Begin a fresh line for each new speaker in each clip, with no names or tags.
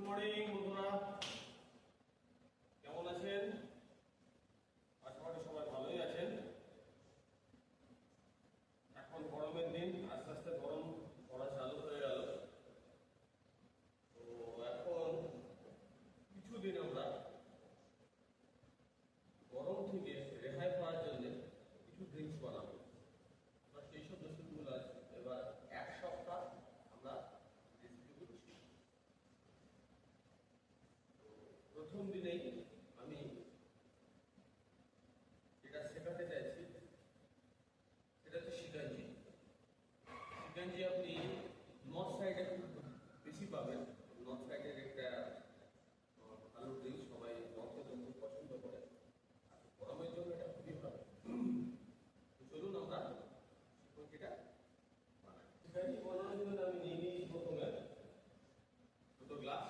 Morning বন্ধুরা, কেমন আছেন? আশা করি সবাই ভালোই আছেন। এখন গরমের দিন, আস্তে আস্তে গরম পড়া চালু হয়ে গেল। তো এখন কিছুদিন আমরা গরম থেকে রেহাই পাওয়ার জন্য কিছু ড্রিঙ্কস বানাবো। সেই সব রেসিপিগুলো আছে। এবার এক সপ্তাহ আমরা রেসিপি করছি। প্রথম দিনেই আমি যেটা শেখাতে চাইছি সেটা হচ্ছে শিকাঞ্জি। শিকাঞ্জি আপনি নর্থ সাইডে বেশি পাবেন। নর্থ সাইডের একটা ভালো ড্রিঙ্ক, সবাই নর্থে খুব পছন্দ করে। আর গরমের জন্য এটা খুবই ভালো। তো চলুন আমরা শিকাঞ্জিটা বানাই। শিকাঞ্জি বানানোর জন্য আমি নিয়ে নিয়েছি প্রথমে দুটো গ্লাস।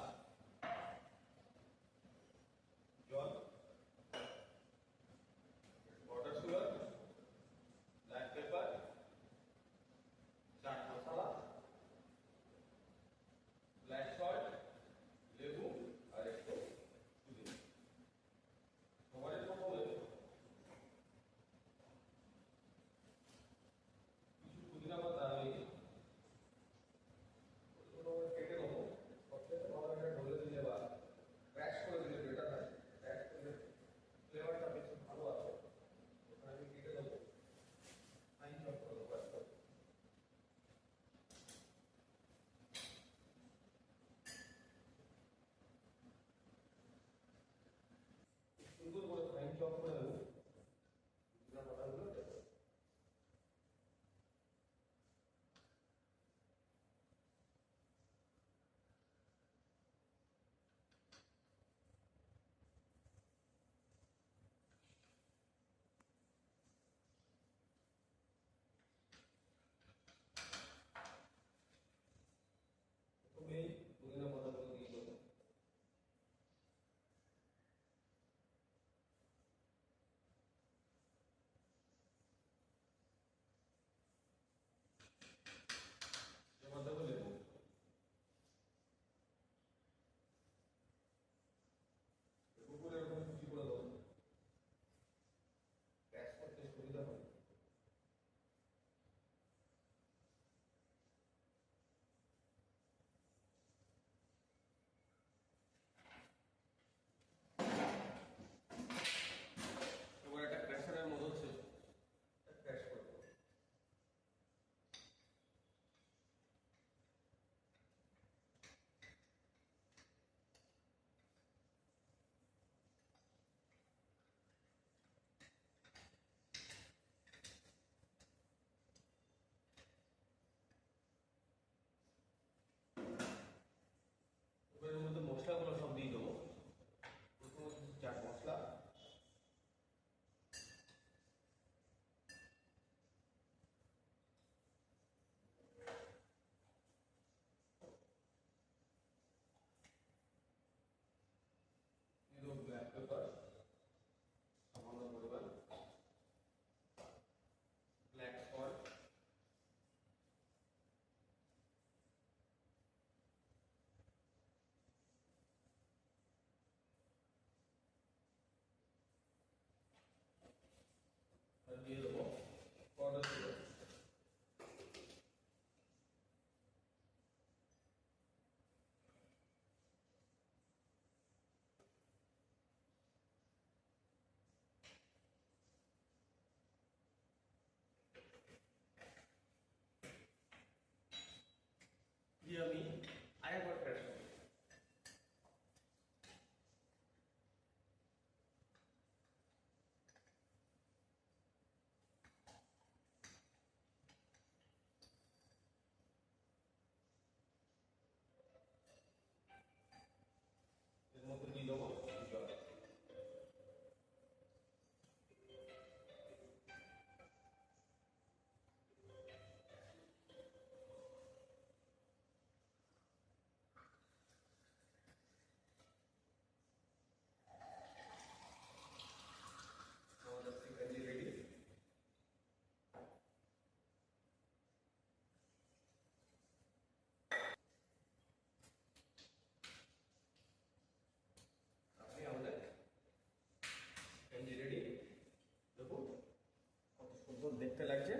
দেখতে লাগছে।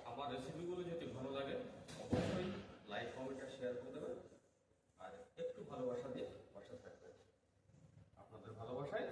আমার রেসিপিগুলো যদি ভালো লাগে অবশ্যই লাইক কমেন্ট আর শেয়ার করে দেবেন, আর একটু ভালোবাসা দিয়ে পাশে থাকবেন। আপনাদের ভালোবাসায়